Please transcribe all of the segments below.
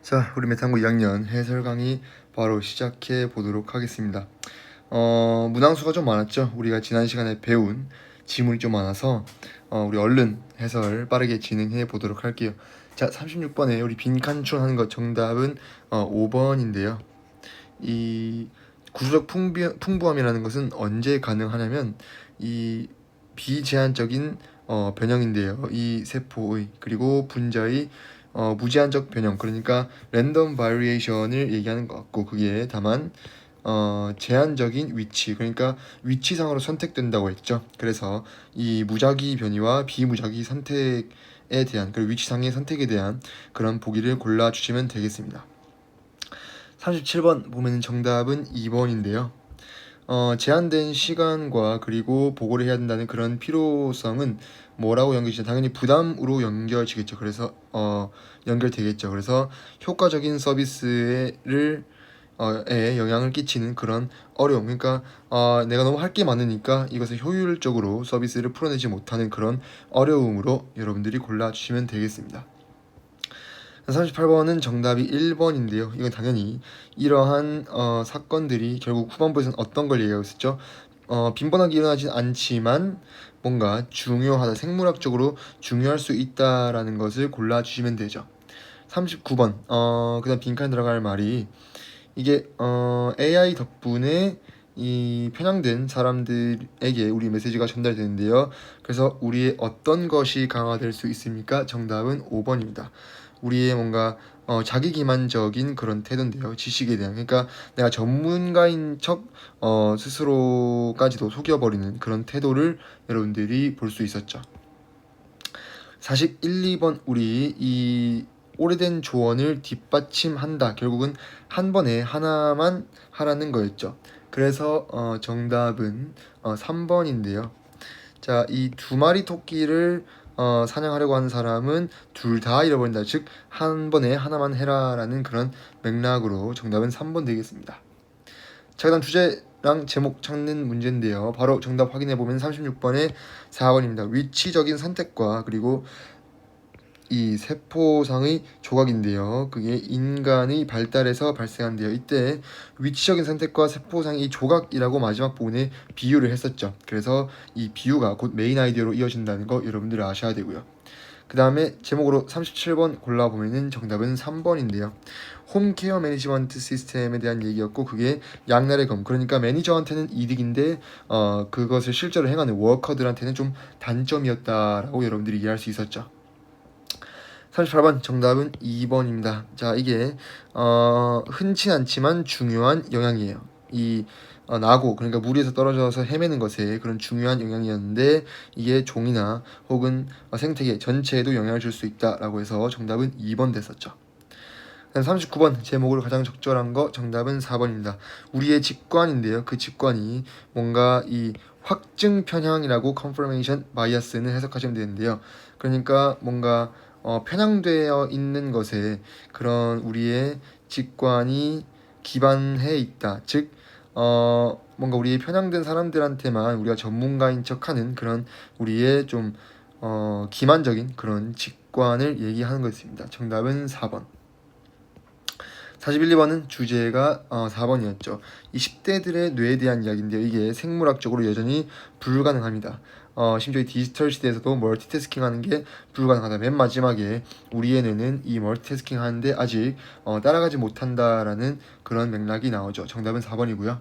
자, 우리 메탄고 2학년 해설 강의 바로 시작해 보도록 하겠습니다. 문항수가 좀 많았죠. 우리가 지난 시간에 배운 지문이 좀 많아서 우리 얼른 해설 빠르게 진행해 보도록 할게요. 자, 36번에 우리 빈칸 추론하는 것 정답은 5번인데요. 이 구조적 풍부함이라는 것은 언제 가능하냐면 이 비제한적인 변형인데요. 이 세포의 그리고 분자의 무제한적 변형, 그러니까 랜덤 바리에이션을 얘기하는 것 같고, 그게 다만 제한적인 위치, 그러니까 위치상으로 선택된다고 했죠. 그래서 이 무작위 변이와 비무작위 선택에 대한, 그리고 위치상의 선택에 대한 그런 보기를 골라주시면 되겠습니다. 37번 보면 정답은 2번인데요. 제한된 시간과 그리고 보고를 해야 된다는 그런 필요성은 뭐라고 연결되죠? 당연히 부담으로 연결지겠죠. 그래서 연결되겠죠. 그래서 효과적인 서비스를 에 영향을 끼치는 그런 어려움, 그러니까 내가 너무 할 게 많으니까 이것을 효율적으로 서비스를 풀어내지 못하는 그런 어려움으로 여러분들이 골라주시면 되겠습니다. 38번은 정답이 1번인데요. 이건 당연히 이러한 사건들이 결국 후반부에서는 어떤 걸 얘기하고 있었죠? 빈번하게 일어나진 않지만 뭔가 중요하다, 생물학적으로 중요할 수 있다라는 것을 골라주시면 되죠. 39번, 그 다음 빈칸에 들어갈 말이 이게 AI 덕분에 이 편향된 사람들에게 우리 메시지가 전달되는데요. 그래서 우리의 어떤 것이 강화될 수 있습니까? 정답은 5번입니다. 우리의 뭔가 자기 기만적인 그런 태도인데요. 지식에 대한, 그러니까 내가 전문가인 척 스스로까지도 속여버리는 그런 태도를 여러분들이 볼 수 있었죠. 41, 2번 우리 이 오래된 조언을 뒷받침한다. 결국은 한 번에 하나만 하라는 거였죠. 그래서 정답은 3번인데요. 자, 이 두 마리 토끼를 사냥하려고 하는 사람은 둘 다 잃어버린다. 즉, 한 번에 하나만 해라라는 그런 맥락으로 정답은 3번 되겠습니다. 자, 그다음 주제랑 제목 찾는 문제인데요. 바로 정답 확인해 보면 36번에 4번입니다. 위치적인 선택과 그리고 이 세포상의 조각인데요. 그게 인간의 발달에서 발생한대요. 이때 위치적인 선택과 세포상의 이 조각이라고 마지막 부분에 비유를 했었죠. 그래서 이 비유가 곧 메인 아이디어로 이어진다는 거 여러분들 아셔야 되고요. 그 다음에 제목으로 37번 골라보면은 정답은 3번인데요. 홈케어 매니지먼트 시스템에 대한 얘기였고, 그게 양날의 검, 그러니까 매니저한테는 이득인데 그것을 실제로 행하는 워커들한테는 좀 단점이었다라고 여러분들이 이해할 수 있었죠. 38번 정답은 2번입니다. 자, 이게 흔치 않지만 중요한 영향이에요. 이 나고, 그러니까 물 위에서 떨어져서 헤매는 것에 그런 중요한 영향이었는데, 이게 종이나 혹은 생태계 전체에도 영향을 줄 수 있다라고 해서 정답은 2번 됐었죠. 39번 제목으로 가장 적절한 거 정답은 4번입니다. 우리의 직관인데요. 그 직관이 뭔가 이 확증 편향이라고 confirmation bias는 해석하시면 되는데요. 그러니까 뭔가 편향되어 있는 것에 그런 우리의 직관이 기반해 있다. 즉 뭔가 우리의 편향된 사람들한테만 우리가 전문가인 척하는 그런 우리의 좀 기만적인 그런 직관을 얘기하는 것입니다. 정답은 4번. 41, 2번은 주제가 4번이었죠. 이 10대들의 뇌에 대한 이야기인데요. 이게 생물학적으로 여전히 불가능합니다. 심지어 디지털 시대에서도 멀티태스킹 하는 게 불가능하다. 맨 마지막에 우리의 뇌는 이 멀티태스킹 하는데 아직 따라가지 못한다라는 그런 맥락이 나오죠. 정답은 4번이고요.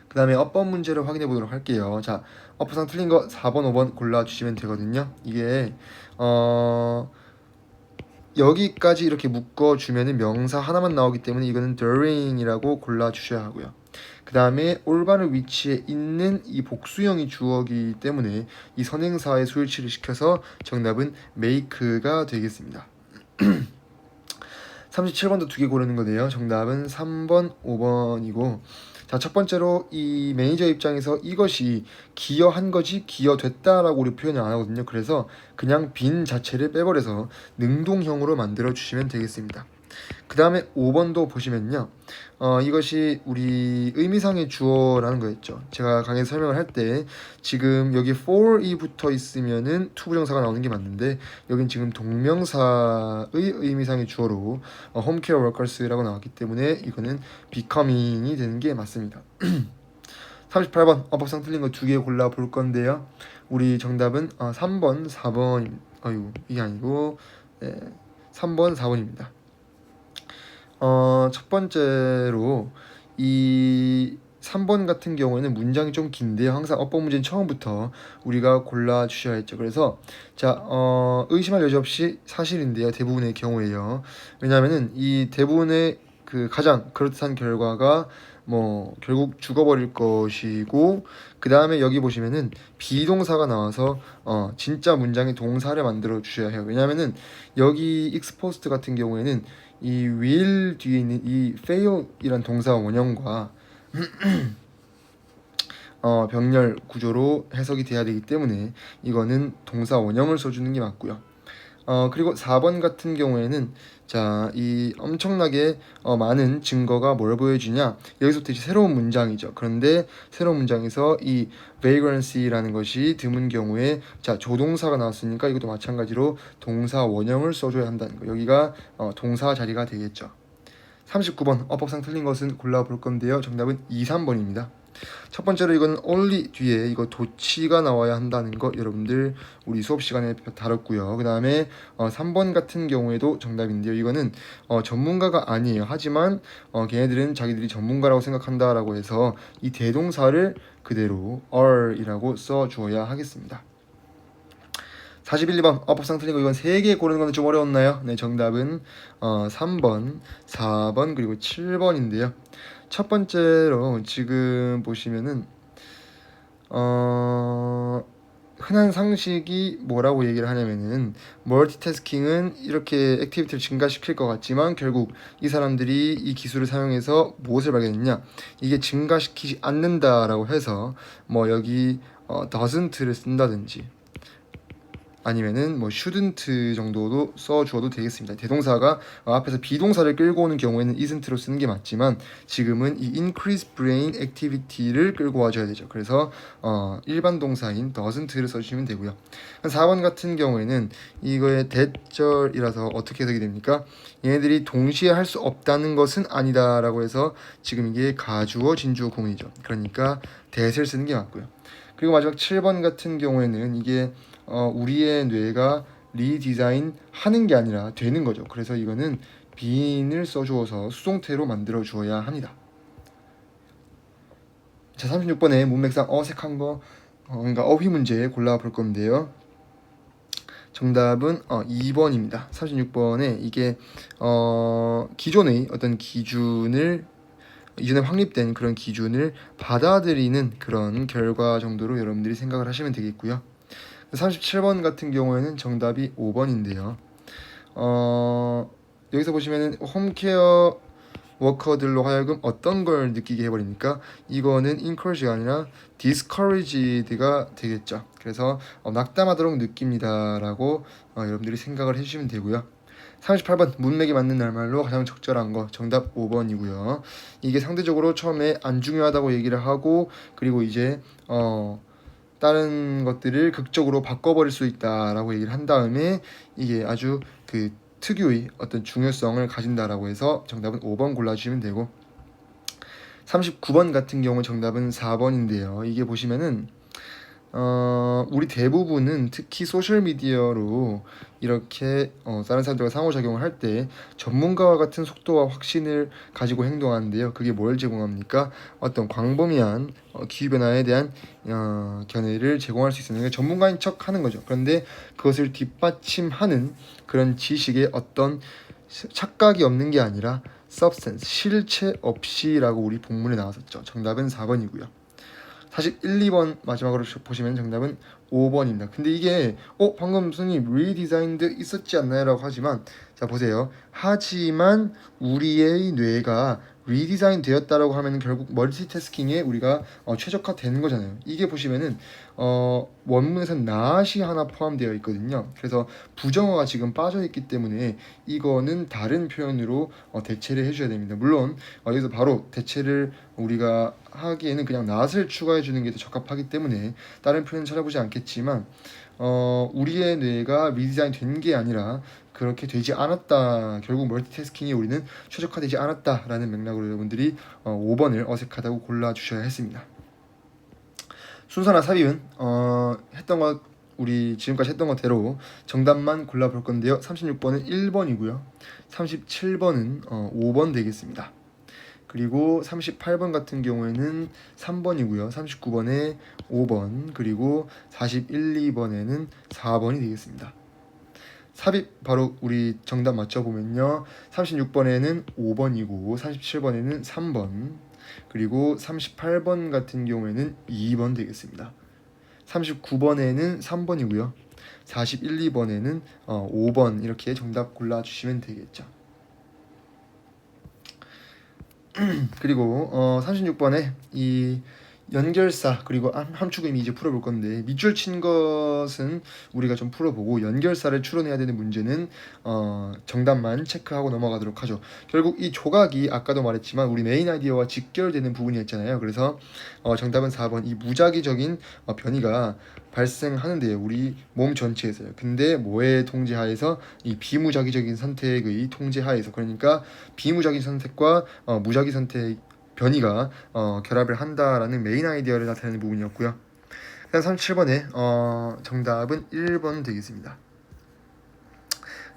그 다음에 어법 문제를 확인해 보도록 할게요. 자, 어법상 틀린 거 4번, 5번 골라주시면 되거든요. 이게 여기까지 이렇게 묶어주면 명사 하나만 나오기 때문에 이거는 during이라고 골라주셔야 하고요. 그 다음에 올바른 위치에 있는 이 복수형이 주어이기 때문에 이 선행사의 수일치를 시켜서 정답은 make가 되겠습니다. 37번도 두 개 고르는 거네요. 정답은 3번, 5번이고, 자, 첫 번째로 이 매니저 입장에서 이것이 기여한 거지 기여됐다라고 우리 표현을 안 하거든요. 그래서 그냥 빈 자체를 빼버려서 능동형으로 만들어 주시면 되겠습니다. 그 다음에 5번도 보시면요. 이것이 우리 의미상의 주어라는 거였죠. 제가 강의에서 설명을 할 때 지금 여기 for이 붙어 있으면은 투부정사가 나오는 게 맞는데 여긴 지금 동명사의 의미상의 주어로 home care workers라고 나왔기 때문에 이거는 becoming이 되는 게 맞습니다. 38번 어법상 틀린 거 2개 골라 볼 건데요. 우리 정답은 3번, 4번, 이게 아니고 3번, 4번입니다. 첫 번째로 이 3번 같은 경우에는 문장이 좀 긴데요. 항상 어법 문제는 처음부터 우리가 골라 주셔야 했죠. 그래서 자, 의심할 여지 없이 사실인데요. 대부분의 경우에요. 왜냐하면은 이 대부분의 그 가장 그럴듯한 결과가 뭐 결국 죽어버릴 것이고 그 다음에 여기 보시면은 비동사가 나와서 진짜 문장의 동사를 만들어 주셔야 해요. 왜냐하면은 여기 exposed 같은 경우에는 이 will 뒤에 있는 이 fail이란 동사 원형과 병렬 구조로 해석이 돼야 되기 때문에 이거는 동사 원형을 써주는 게 맞고요. 그리고 4번 같은 경우에는 자, 이 엄청나게 많은 증거가 뭘 보여주냐? 여기서부터 이제 새로운 문장이죠. 그런데 새로운 문장에서 이 vagrancy라는 것이 드문 경우에 자, 조동사가 나왔으니까 이것도 마찬가지로 동사 원형을 써줘야 한다는 거. 여기가 동사 자리가 되겠죠. 39번 어법상 틀린 것은 골라볼 건데요. 정답은 2, 3번입니다. 첫 번째로 이거는 only 뒤에 이거 도치가 나와야 한다는 거 여러분들 우리 수업 시간에 다뤘고요. 그 다음에 3번 같은 경우에도 정답인데요. 이거는 전문가가 아니에요. 하지만 걔네들은 자기들이 전문가라고 생각한다라고 해서 이 대동사를 그대로 are이라고 써주어야 하겠습니다. 41, 2번 어법상 틀린 거 이건 3개 고르는 건 좀 어려웠나요? 네, 정답은 3번, 4번 그리고 7번인데요. 첫 번째로 지금 보시면은 흔한 상식이 뭐라고 얘기를 하냐면은 멀티태스킹은 이렇게 액티비티를 증가시킬 것 같지만 결국 이 사람들이 이 기술을 사용해서 무엇을 발견했냐? 이게 증가시키지 않는다라고 해서 뭐 여기 doesn't를 쓴다든지 아니면은 뭐 shouldn't 정도도 써주어도 되겠습니다. 대동사가 앞에서 비동사를 끌고 오는 경우에는 isn't로 쓰는 게 맞지만 지금은 이 increase brain activity를 끌고 와줘야 되죠. 그래서 일반 동사인 doesn't를 써주시면 되고요. 4번 같은 경우에는 이거의 대절이라서 어떻게 해석이 됩니까? 얘네들이 동시에 할 수 없다는 것은 아니다라고 해서 지금 이게 가주어, 진주어 구문이죠. 그러니까 that을 쓰는 게 맞고요. 그리고 마지막 7번 같은 경우에는 이게 우리의 뇌가 리디자인 하는 게 아니라 되는 거죠. 그래서 이거는 being을 써주어서 수동태로 만들어 주어야 합니다. 자, 36번에 문맥상 어색한 거 그러니까 어휘 문제 골라 볼 건데요. 정답은 2번입니다. 36번에 이게 기존의 어떤 기준을 이전에 확립된 그런 기준을 받아들이는 그런 결과 정도로 여러분들이 생각을 하시면 되겠고요. 37번 같은 경우에는 정답이 5번인데요. 여기서 보시면은 홈케어 워커들로 하여금 어떤 걸 느끼게 해버리니까 이거는 encourage가 아니라 discouraged가 되겠죠. 그래서 낙담하도록 느낍니다라고 여러분들이 생각을 해주시면 되고요. 38번 문맥에 맞는 낱말로 가장 적절한 거 정답 5번이고요. 이게 상대적으로 처음에 안 중요하다고 얘기를 하고 그리고 이제 다른 것들을 극적으로 바꿔버릴 수 있다라고 얘기를 한 다음에 이게 아주 그 특유의 어떤 중요성을 가진다라고 해서 정답은 5번 골라주시면 되고 39번 같은 경우 정답은 4번인데요. 이게 보시면은 우리 대부분은 특히 소셜미디어로 이렇게 다른 사람들과 상호작용을 할 때 전문가와 같은 속도와 확신을 가지고 행동하는데요. 그게 뭘 제공합니까? 어떤 광범위한 기후변화에 대한 견해를 제공할 수 있는 게 전문가인 척 하는 거죠. 그런데 그것을 뒷받침하는 그런 지식의 어떤 착각이 없는 게 아니라 substance, 실체 없이라고 우리 본문에 나왔었죠. 정답은 4번이고요. 사실 1, 2번 마지막으로 보시면 정답은 5번입니다. 근데 이게 방금 선생님 리디자인드 있었지 않나요? 라고 하지만 자 보세요. 하지만 우리의 뇌가 리디자인 되었다라고 하면 결국 멀티태스킹에 우리가 최적화되는 거잖아요. 이게 보시면은 원문에서는 not이 하나 포함되어 있거든요. 그래서 부정어가 지금 빠져 있기 때문에 이거는 다른 표현으로 대체를 해줘야 됩니다. 물론 여기서 바로 대체를 우리가 하기에는 그냥 not을 추가해 주는 게 더 적합하기 때문에 다른 표현 찾아보지 않겠지만 우리의 뇌가 리디자인 된 게 아니라 그렇게 되지 않았다. 결국 멀티태스킹이 우리는 최적화되지 않았다라는 맥락으로 여러분들이 5번을 어색하다고 골라주셔야 했습니다. 순서나 삽입은 했던 것 우리 지금까지 했던 것대로 정답만 골라볼 건데요. 36번은 1번이고요. 37번은 5번 되겠습니다. 그리고 38번 같은 경우에는 3번이고요. 39번에 5번, 그리고 41, 2번에는 4번이 되겠습니다. 삽입 바로 우리 정답 맞춰보면요. 36번에는 5번이고 37번에는 3번, 그리고 38번 같은 경우에는 2번 되겠습니다. 39번에는 3번이고요. 41, 2번에는 5번 이렇게 정답 골라주시면 되겠죠. 그리고 36번에 이 연결사 그리고 함축 의미 이제 풀어볼 건데 밑줄 친 것은 우리가 좀 풀어보고 연결사를 추론해야 되는 문제는 정답만 체크하고 넘어가도록 하죠. 결국 이 조각이 아까도 말했지만 우리 메인 아이디어와 직결되는 부분이었잖아요. 그래서 정답은 4번 이 무작위적인 변이가 발생하는데요. 우리 몸 전체에서요. 근데 뭐의 통제하에서 이 비무작위적인 선택의 통제하에서, 그러니까 비무작위 선택과 무작위 선택 변이가 결합을 한다라는 메인 아이디어를 나타내는 부분이었고요. 그다음 37번에 정답은 1번 되겠습니다.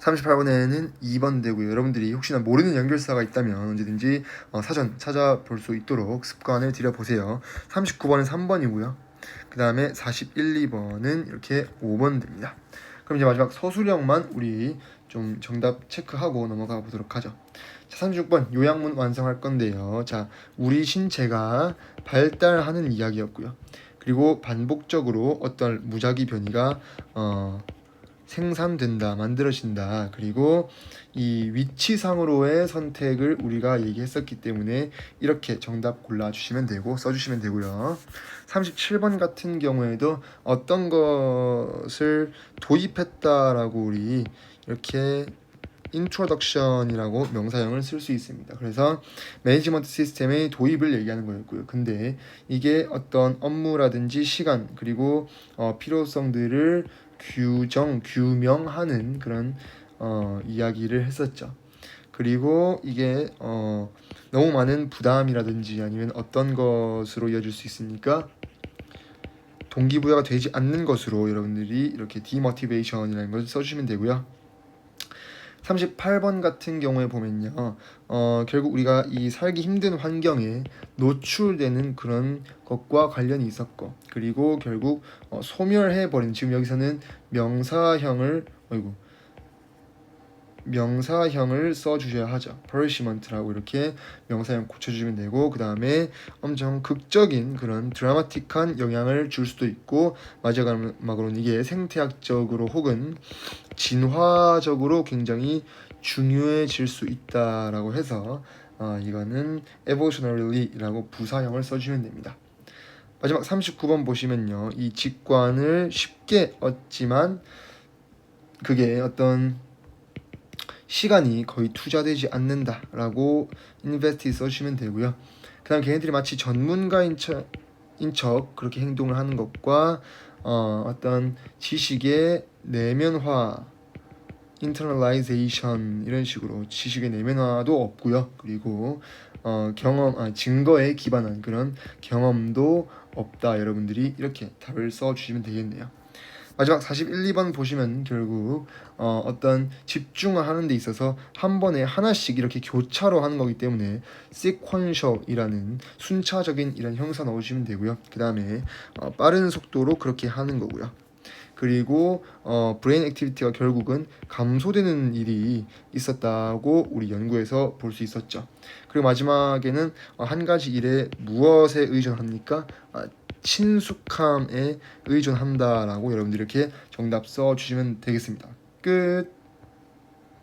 38번에는 2번 되고요. 여러분들이 혹시나 모르는 연결사가 있다면 언제든지 사전 찾아볼 수 있도록 습관을 들여보세요. 39번은 3번이고요. 그 다음에 41, 2번은 이렇게 5번 됩니다. 그럼 이제 마지막 서술형만 우리 좀 정답 체크하고 넘어가 보도록 하죠. 자, 36번 요약문 완성할 건데요. 자, 우리 신체가 발달하는 이야기였고요. 그리고 반복적으로 어떤 무작위 변이가 생산된다, 만들어진다. 그리고 이 위치상으로의 선택을 우리가 얘기했었기 때문에 이렇게 정답 골라주시면 되고 써주시면 되고요. 37번 같은 경우에도 어떤 것을 도입했다라고 우리 이렇게 introduction이라고 명사형을 쓸 수 있습니다. 그래서 매니지먼트 시스템의 도입을 얘기하는 거였고요. 근데 이게 어떤 업무라든지 시간 그리고 필요성들을 규명하는 그런 이야기를 했었죠. 그리고 이게 너무 많은 부담이라든지 아니면 어떤 것으로 이어질 수 있으니까 동기부여가 되지 않는 것으로 여러분들이 이렇게 디모티베이션이라는 걸 써주시면 되고요. 38번 같은 경우에 보면요, 결국 우리가 이 살기 힘든 환경에 노출되는 그런 것과 관련이 있었고, 그리고 결국 소멸해버린, 지금 여기서는 명사형을 써주셔야 하죠. punishment라고 이렇게 명사형 고쳐주시면 되고, 그 다음에 엄청 극적인 그런 드라마틱한 영향을 줄 수도 있고, 마지막으로는 이게 생태학적으로 혹은 진화적으로 굉장히 중요해질 수 있다라고 해서 이거는 evolutionary라고 부사형을 써주시면 됩니다. 마지막 39번 보시면요, 이 직관을 쉽게 얻지만 그게 어떤 시간이 거의 투자되지 않는다라고 invest 써주시면 되고요. 그 다음 걔네들이 마치 전문가인 척 그렇게 행동을 하는 것과 어떤 지식의 내면화, internalization 이런 식으로 지식의 내면화도 없고요. 그리고 증거에 기반한 그런 경험도 없다. 여러분들이 이렇게 답을 써주시면 되겠네요. 마지막 41, 2번 보시면 결국 어떤 집중을 하는 데 있어서 한 번에 하나씩 이렇게 교차로 하는 거기 때문에 sequential이라는 순차적인 이런 형사 넣으시면 되고요. 그 다음에 빠른 속도로 그렇게 하는 거고요. 그리고 브레인 액티비티가 결국은 감소되는 일이 있었다고 우리 연구에서 볼 수 있었죠. 그리고 마지막에는 한 가지 일에 무엇에 의존합니까? 친숙함에 의존한다라고 여러분들이 이렇게 정답 써주시면 되겠습니다. 끝.